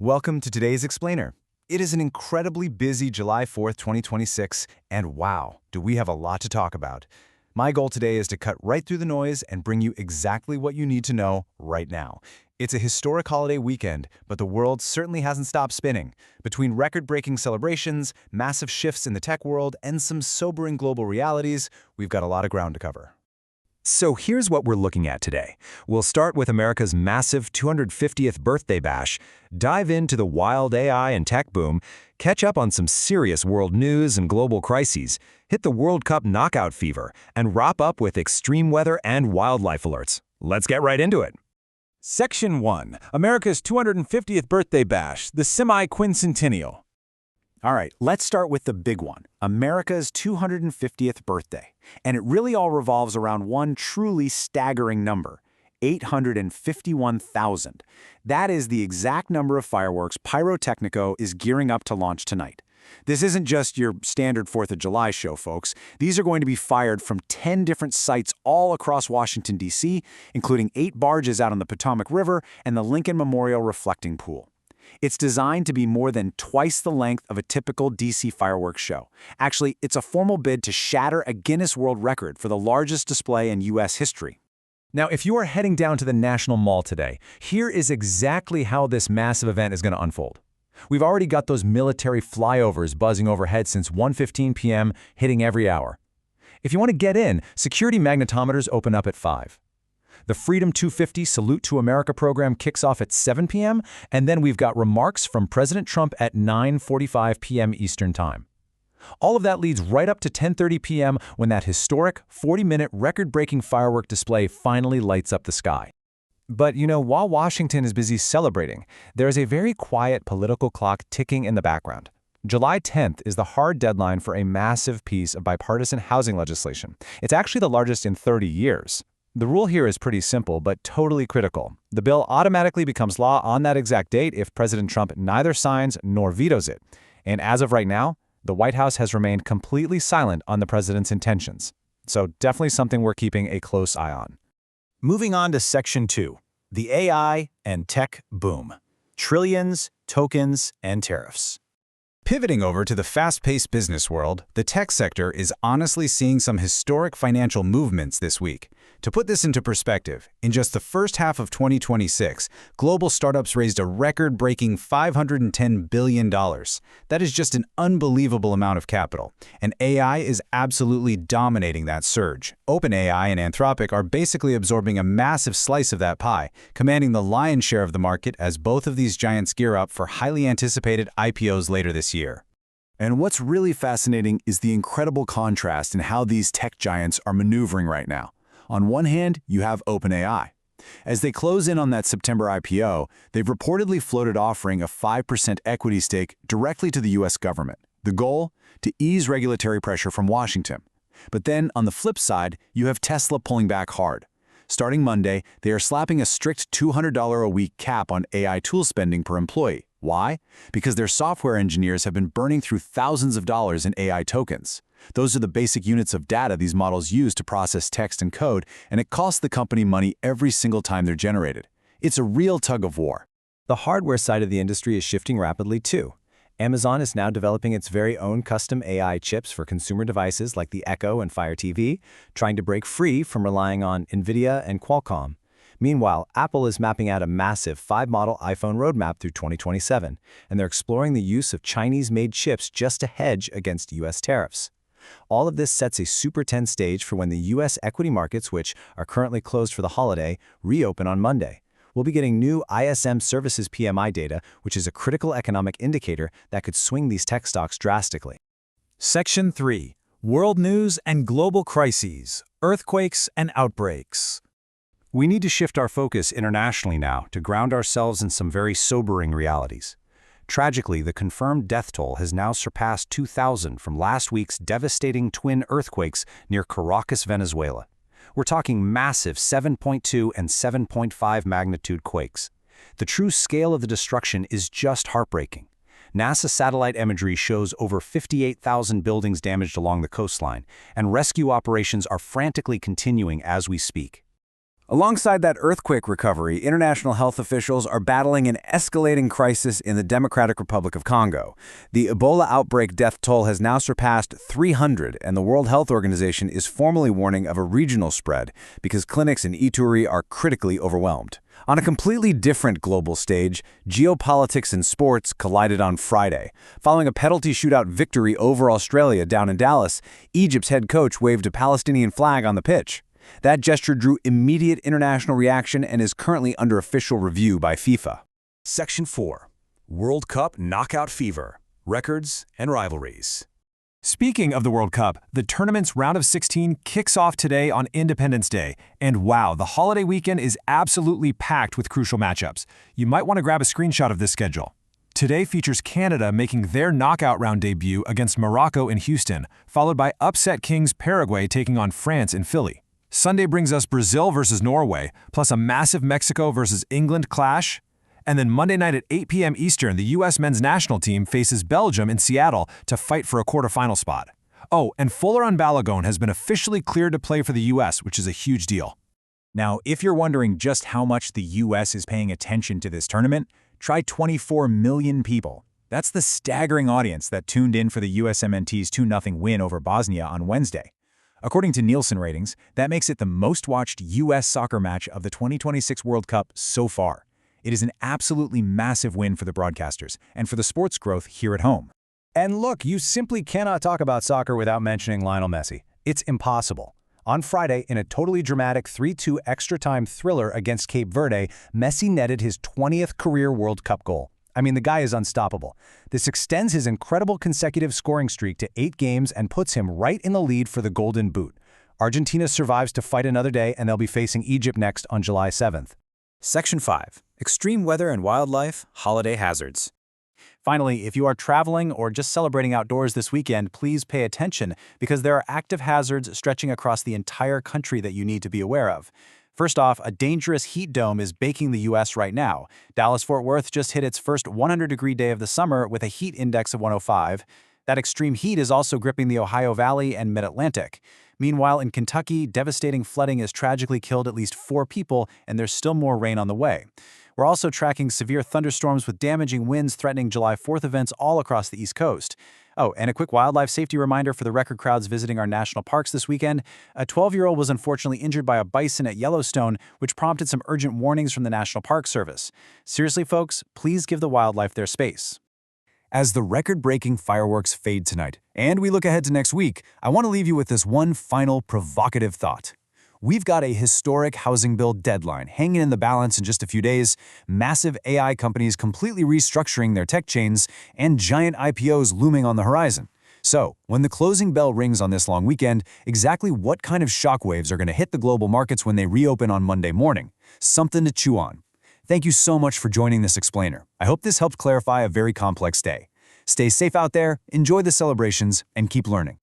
Welcome to today's Explainer. It is an incredibly busy July 4th, 2026, and wow, do we have a lot to talk about. My goal today is to cut right through the noise and bring you exactly what you need to know right now. It's a historic holiday weekend, but the world certainly hasn't stopped spinning. Between record-breaking celebrations, massive shifts in the tech world, and some sobering global realities, we've got a lot of ground to cover. So here's what we're looking at today. We'll start with America's massive 250th birthday bash, dive into the wild AI and tech boom, catch up on some serious world news and global crises, hit the World Cup knockout fever, and wrap up with extreme weather and wildlife alerts. Let's get right into it. Section 1. America's 250th birthday bash, the semi-quincentennial. All right, let's start with the big one, America's 250th birthday. And it really all revolves around one truly staggering number, 851,000. That is the exact number of fireworks Pyrotechnico is gearing up to launch tonight. This isn't just your standard 4th of July show, folks. These are going to be fired from 10 different sites all across Washington, D.C., including 8 barges out on the Potomac River and the Lincoln Memorial Reflecting Pool. It's designed to be more than twice the length of a typical DC fireworks show. Actually, it's a formal bid to shatter a Guinness World Record for the largest display in U.S. history. Now, if you are heading down to the National Mall today, here is exactly how this massive event is going to unfold. We've already got those military flyovers buzzing overhead since 1:15 p.m., hitting every hour. If you want to get in, security magnetometers open up at 5. The Freedom 250 Salute to America program kicks off at 7 p.m., and then we've got remarks from President Trump at 9:45 p.m. Eastern Time. All of that leads right up to 10:30 p.m. when that historic 40-minute record-breaking firework display finally lights up the sky. But, while Washington is busy celebrating, there is a very quiet political clock ticking in the background. July 10th is the hard deadline for a massive piece of bipartisan housing legislation. It's actually the largest in 30 years. The rule here is pretty simple, but totally critical. The bill automatically becomes law on that exact date if President Trump neither signs nor vetoes it. And as of right now, the White House has remained completely silent on the president's intentions. So definitely something we're keeping a close eye on. Moving on to Section 2, the AI and tech boom. Trillions, tokens, and tariffs. Pivoting over to the fast-paced business world, the tech sector is honestly seeing some historic financial movements this week. To put this into perspective, in just the first half of 2026, global startups raised a record-breaking $510 billion. That is just an unbelievable amount of capital, and AI is absolutely dominating that surge. OpenAI and Anthropic are basically absorbing a massive slice of that pie, commanding the lion's share of the market as both of these giants gear up for highly anticipated IPOs later this year. And what's really fascinating is the incredible contrast in how these tech giants are maneuvering right now. On one hand, you have OpenAI. As they close in on that September IPO, they've reportedly floated offering a 5% equity stake directly to the U.S. government. The goal? To ease regulatory pressure from Washington. But then, on the flip side, you have Tesla pulling back hard. Starting Monday, they are slapping a strict $200 a week cap on AI tool spending per employee. Why? Because their software engineers have been burning through thousands of dollars in AI tokens. Those are the basic units of data these models use to process text and code, and it costs the company money every single time they're generated. It's a real tug of war. The hardware side of the industry is shifting rapidly too. Amazon is now developing its very own custom AI chips for consumer devices like the Echo and Fire TV, trying to break free from relying on NVIDIA and Qualcomm. Meanwhile, Apple is mapping out a massive 5-model iPhone roadmap through 2027, and they're exploring the use of Chinese-made chips just to hedge against U.S. tariffs. All of this sets a super tense stage for when the U.S. equity markets, which are currently closed for the holiday, reopen on Monday. We'll be getting new ISM Services PMI data, which is a critical economic indicator that could swing these tech stocks drastically. Section 3. World news and global crises, earthquakes and outbreaks. We need to shift our focus internationally now to ground ourselves in some very sobering realities. Tragically, the confirmed death toll has now surpassed 2,000 from last week's devastating twin earthquakes near Caracas, Venezuela. We're talking massive 7.2 and 7.5 magnitude quakes. The true scale of the destruction is just heartbreaking. NASA satellite imagery shows over 58,000 buildings damaged along the coastline, and rescue operations are frantically continuing as we speak. Alongside that earthquake recovery, international health officials are battling an escalating crisis in the Democratic Republic of Congo. The Ebola outbreak death toll has now surpassed 300, and the World Health Organization is formally warning of a regional spread because clinics in Ituri are critically overwhelmed. On a completely different global stage, geopolitics and sports collided on Friday. Following a penalty shootout victory over Australia down in Dallas, Egypt's head coach waved a Palestinian flag on the pitch. That gesture drew immediate international reaction and is currently under official review by FIFA. Section 4. World Cup Knockout Fever, Records and Rivalries. Speaking of the World Cup, the tournament's round of 16 kicks off today on Independence Day. And wow, the holiday weekend is absolutely packed with crucial matchups. You might want to grab a screenshot of this schedule. Today features Canada making their knockout round debut against Morocco in Houston, followed by upset kings Paraguay taking on France in Philly. Sunday brings us Brazil versus Norway, plus a massive Mexico versus England clash. And then Monday night at 8 p.m. Eastern, the U.S. men's national team faces Belgium in Seattle to fight for a quarterfinal spot. Oh, and Folarin Balogun has been officially cleared to play for the U.S., which is a huge deal. Now, if you're wondering just how much the U.S. is paying attention to this tournament, try 24 million people. That's the staggering audience that tuned in for the USMNT's 2-0 win over Bosnia on Wednesday. According to Nielsen ratings, that makes it the most-watched U.S. soccer match of the 2026 World Cup so far. It is an absolutely massive win for the broadcasters and for the sports growth here at home. And look, you simply cannot talk about soccer without mentioning Lionel Messi. It's impossible. On Friday, in a totally dramatic 3-2 extra-time thriller against Cape Verde, Messi netted his 20th career World Cup goal. I mean, the guy is unstoppable. This extends his incredible consecutive scoring streak to 8 games and puts him right in the lead for the Golden Boot. Argentina survives to fight another day, and they'll be facing Egypt next on July 7th. Section 5. Extreme Weather and Wildlife, Holiday Hazards. Finally, if you are traveling or just celebrating outdoors this weekend, please pay attention because there are active hazards stretching across the entire country that you need to be aware of. First off, a dangerous heat dome is baking the U.S. right now. Dallas-Fort Worth just hit its first 100-degree day of the summer with a heat index of 105. That extreme heat is also gripping the Ohio Valley and Mid-Atlantic. Meanwhile, in Kentucky, devastating flooding has tragically killed at least 4 people, and there's still more rain on the way. We're also tracking severe thunderstorms with damaging winds threatening July 4th events all across the East Coast. Oh, and a quick wildlife safety reminder for the record crowds visiting our national parks this weekend. A 12-year-old was unfortunately injured by a bison at Yellowstone, which prompted some urgent warnings from the National Park Service. Seriously, folks, please give the wildlife their space. As the record-breaking fireworks fade tonight, and we look ahead to next week, I want to leave you with this one final provocative thought. We've got a historic housing bill deadline hanging in the balance in just a few days, massive AI companies completely restructuring their tech chains, and giant IPOs looming on the horizon. So, when the closing bell rings on this long weekend, exactly what kind of shockwaves are going to hit the global markets when they reopen on Monday morning? Something to chew on. Thank you so much for joining this explainer. I hope this helped clarify a very complex day. Stay safe out there, enjoy the celebrations, and keep learning.